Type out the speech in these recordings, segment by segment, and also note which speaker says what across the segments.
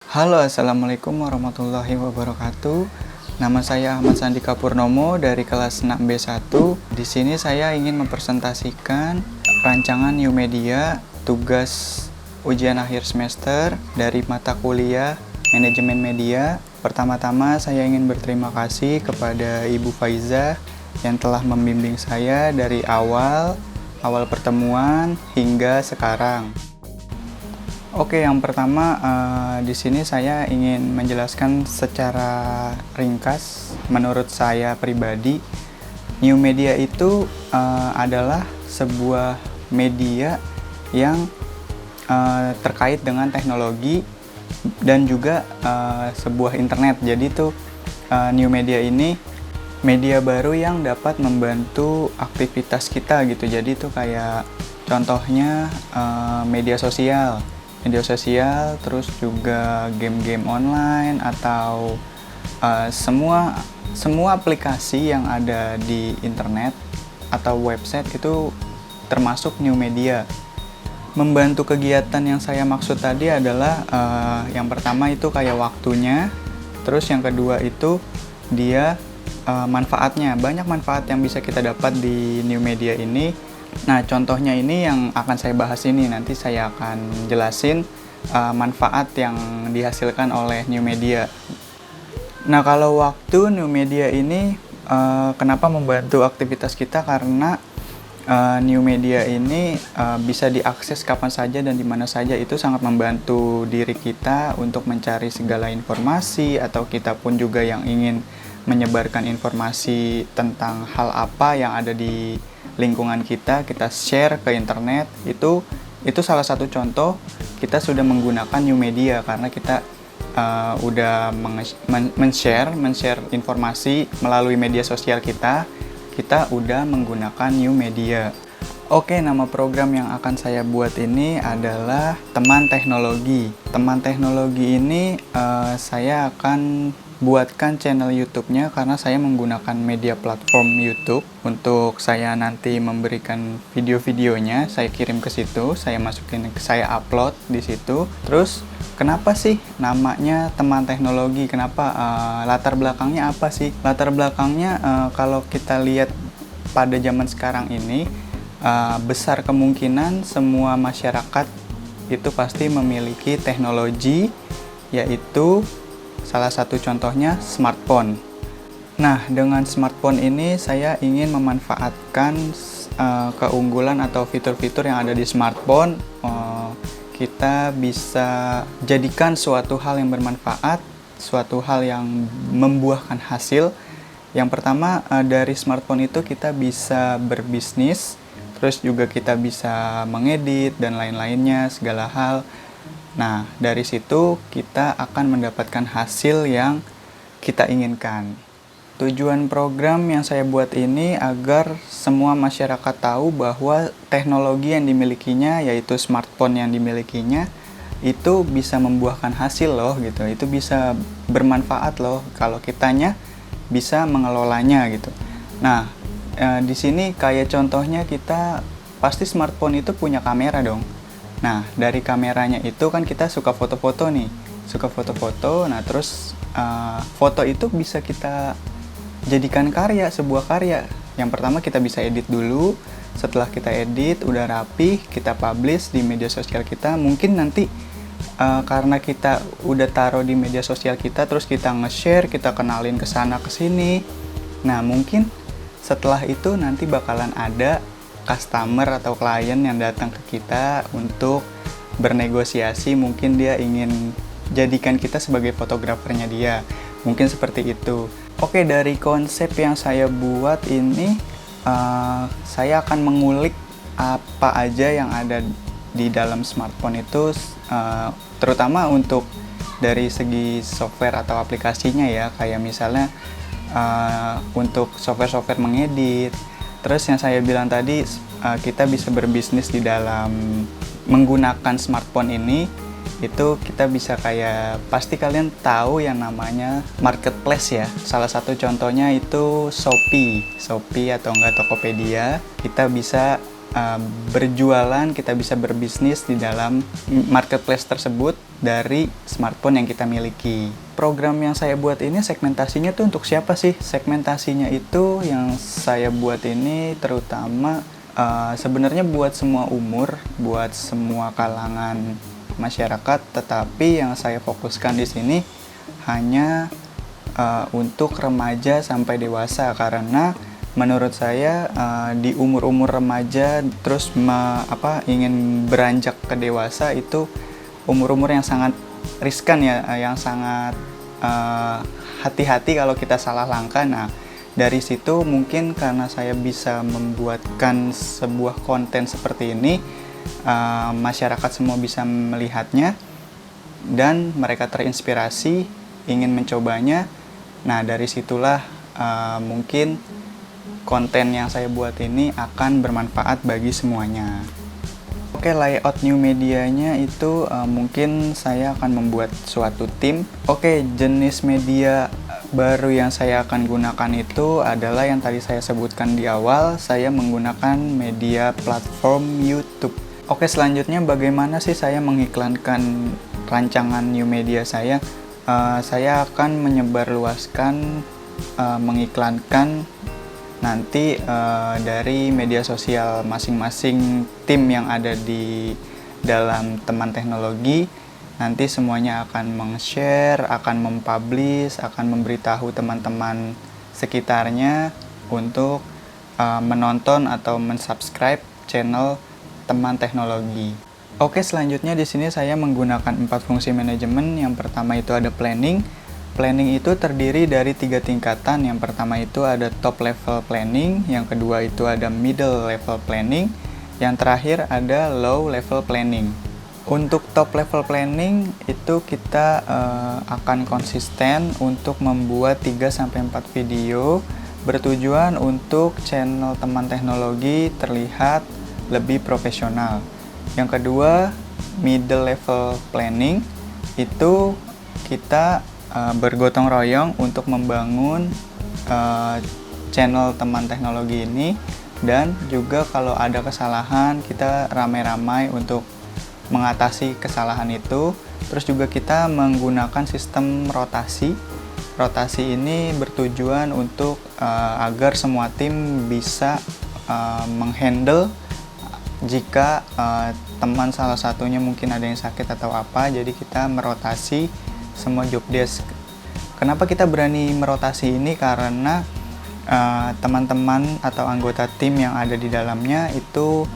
Speaker 1: Halo, Assalamualaikum warahmatullahi wabarakatuh. Nama saya Ahmad Sandika Purnomo dari kelas 6B1. Di sini saya ingin mempresentasikan rancangan New Media, tugas ujian akhir semester dari mata kuliah Manajemen Media. Pertama-tama saya ingin berterima kasih kepada Ibu Faiza yang telah membimbing saya dari awal pertemuan hingga sekarang. Oke, yang pertama di sini saya ingin menjelaskan secara ringkas. Menurut saya pribadi, new media itu adalah sebuah media yang terkait dengan teknologi dan juga sebuah internet. Jadi tuh new media ini media baru yang dapat membantu aktivitas kita gitu. Jadi tuh kayak contohnya media sosial, terus juga game-game online atau semua aplikasi yang ada di internet atau website itu termasuk new media. Membantu kegiatan yang saya maksud tadi adalah yang pertama itu kayak waktunya, terus yang kedua itu dia manfaatnya. Banyak manfaat yang bisa kita dapat di new media ini. Nah, contohnya ini yang akan saya bahas ini. Nanti saya akan jelasin manfaat yang dihasilkan oleh new media. Nah, kalau waktu new media ini kenapa membantu aktivitas kita? Karena new media ini bisa diakses kapan saja dan di mana saja. Itu sangat membantu diri kita untuk mencari segala informasi, atau kita pun juga yang ingin menyebarkan informasi tentang hal apa yang ada di lingkungan kita share ke internet. Itu salah satu contoh kita sudah menggunakan new media, karena kita udah men-share informasi melalui media sosial kita udah menggunakan new media. Oke, nama program yang akan saya buat ini adalah Teman Teknologi. Teman Teknologi ini saya akan buatkan channel YouTube-nya karena saya menggunakan media platform YouTube untuk saya nanti memberikan video-videonya, saya kirim ke situ, saya upload di situ. Terus kenapa sih namanya Teman Teknologi? Kenapa latar belakangnya apa sih? Latar belakangnya kalau kita lihat pada zaman sekarang ini besar kemungkinan semua masyarakat itu pasti memiliki teknologi, yaitu salah satu contohnya smartphone. Nah, dengan smartphone ini saya ingin memanfaatkan keunggulan atau fitur-fitur yang ada di smartphone. Kita bisa jadikan suatu hal yang bermanfaat, suatu hal yang membuahkan hasil. Yang pertama, dari smartphone itu kita bisa berbisnis, terus juga kita bisa mengedit dan lain-lainnya, segala hal. Nah, dari situ kita akan mendapatkan hasil yang kita inginkan. Tujuan program yang saya buat ini agar semua masyarakat tahu bahwa teknologi yang dimilikinya, yaitu smartphone yang dimilikinya, itu bisa membuahkan hasil loh gitu. Itu bisa bermanfaat loh kalau kitanya bisa mengelolanya gitu. Nah, di sini kayak contohnya kita pasti smartphone itu punya kamera dong. Nah, dari kameranya itu kan kita suka foto-foto nih. Nah terus foto itu bisa kita jadikan sebuah karya. Yang pertama kita bisa edit dulu. Setelah kita edit, udah rapi, kita publish di media sosial kita. Mungkin nanti karena kita udah taruh di media sosial kita, terus kita nge-share, kita kenalin ke sana ke sini. Nah, mungkin setelah itu nanti bakalan ada customer atau klien yang datang ke kita untuk bernegosiasi. Mungkin dia ingin jadikan kita sebagai fotografernya dia, mungkin seperti itu. Oke, dari konsep yang saya buat ini saya akan mengulik apa aja yang ada di dalam smartphone itu, terutama untuk dari segi software atau aplikasinya ya, kayak misalnya untuk software mengedit. Terus yang saya bilang tadi, kita bisa berbisnis di dalam menggunakan smartphone ini. Itu kita bisa kayak, pasti kalian tahu yang namanya marketplace ya. Salah satu contohnya itu Shopee atau enggak Tokopedia. Kita bisa berjualan, kita bisa berbisnis di dalam marketplace tersebut dari smartphone yang kita miliki. Program yang saya buat ini segmentasinya tuh untuk siapa sih? Segmentasinya itu yang saya buat ini terutama sebenarnya buat semua umur, buat semua kalangan masyarakat, tetapi yang saya fokuskan di sini hanya untuk remaja sampai dewasa, karena menurut saya di umur-umur remaja terus ingin beranjak ke dewasa itu umur-umur yang sangat riskan ya, yang sangat hati-hati kalau kita salah langkah. Nah, dari situ mungkin karena saya bisa membuatkan sebuah konten seperti ini, masyarakat semua bisa melihatnya dan mereka terinspirasi ingin mencobanya. Nah, dari situlah mungkin konten yang saya buat ini akan bermanfaat bagi semuanya. Oke, layout new medianya itu mungkin saya akan membuat suatu tim. Oke, jenis media baru yang saya akan gunakan itu adalah yang tadi saya sebutkan di awal, saya menggunakan media platform YouTube. Oke, selanjutnya bagaimana sih saya mengiklankan rancangan new media saya? Saya akan menyebarluaskan, mengiklankan nanti dari media sosial masing-masing tim yang ada di dalam teman teknologi. Nanti semuanya akan meng-share, akan mempublish, akan memberitahu teman-teman sekitarnya untuk menonton atau mensubscribe channel teman teknologi. Oke, selanjutnya di sini saya menggunakan 4 fungsi manajemen. Yang pertama itu ada planning. Planning itu terdiri dari 3 tingkatan. Yang pertama itu ada top level planning, yang kedua itu ada middle level planning, yang terakhir ada low level planning. Untuk top level planning itu kita akan konsisten untuk membuat 3-4 video bertujuan untuk channel teman teknologi terlihat lebih profesional. Yang kedua, middle level planning itu kita bergotong royong untuk membangun channel teman teknologi ini, dan juga kalau ada kesalahan kita ramai-ramai untuk mengatasi kesalahan itu. Terus juga kita menggunakan sistem rotasi. Rotasi ini bertujuan untuk agar semua tim bisa menghandle jika teman salah satunya mungkin ada yang sakit atau apa, jadi kita merotasi semua job desk. Kenapa kita berani merotasi ini? Karena teman-teman atau anggota tim yang ada di dalamnya itu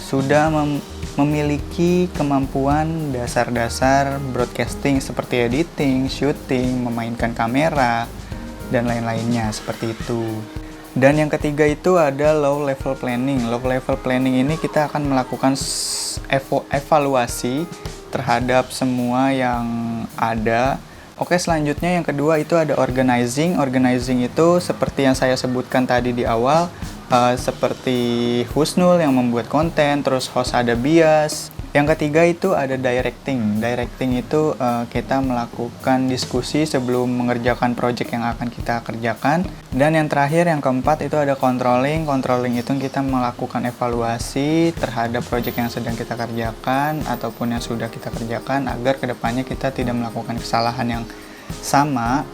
Speaker 1: sudah memiliki kemampuan dasar-dasar broadcasting seperti editing, shooting, memainkan kamera, dan lain-lainnya seperti itu. Dan yang ketiga itu ada low level planning. Low level planning ini kita akan melakukan evaluasi terhadap semua yang ada. Oke, selanjutnya yang kedua itu ada organizing. Organizing itu seperti yang saya sebutkan tadi di awal, seperti Husnul yang membuat konten, terus host ada bias. Yang ketiga itu ada directing. Directing itu kita melakukan diskusi sebelum mengerjakan project yang akan kita kerjakan. Dan yang terakhir, yang keempat itu ada controlling. Controlling itu kita melakukan evaluasi terhadap project yang sedang kita kerjakan ataupun yang sudah kita kerjakan agar kedepannya kita tidak melakukan kesalahan yang sama.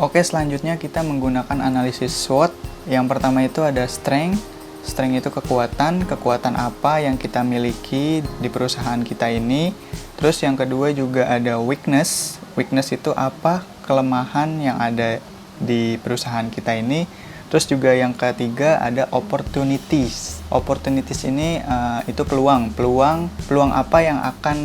Speaker 1: Oke, selanjutnya kita menggunakan analisis SWOT. Yang pertama itu ada strength. Strength itu kekuatan apa yang kita miliki di perusahaan kita ini. Terus yang kedua juga ada weakness. Weakness itu apa kelemahan yang ada di perusahaan kita ini. Terus juga yang ketiga ada opportunities. Opportunities ini itu peluang apa yang akan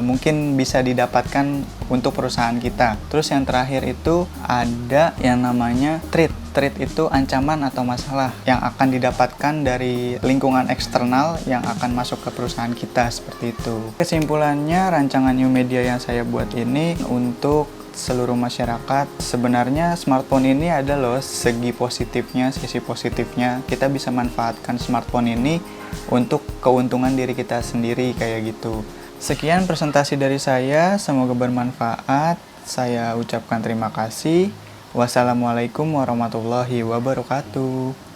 Speaker 1: mungkin bisa didapatkan untuk perusahaan kita. Terus yang terakhir itu ada yang namanya threat. Threat itu ancaman atau masalah yang akan didapatkan dari lingkungan eksternal yang akan masuk ke perusahaan kita, seperti itu. Kesimpulannya, rancangan new media yang saya buat ini untuk seluruh masyarakat. Sebenarnya smartphone ini ada loh segi positifnya, sisi positifnya. Kita bisa manfaatkan smartphone ini untuk keuntungan diri kita sendiri kayak gitu. Sekian presentasi dari saya, semoga bermanfaat. Saya ucapkan terima kasih. Wassalamualaikum warahmatullahi wabarakatuh.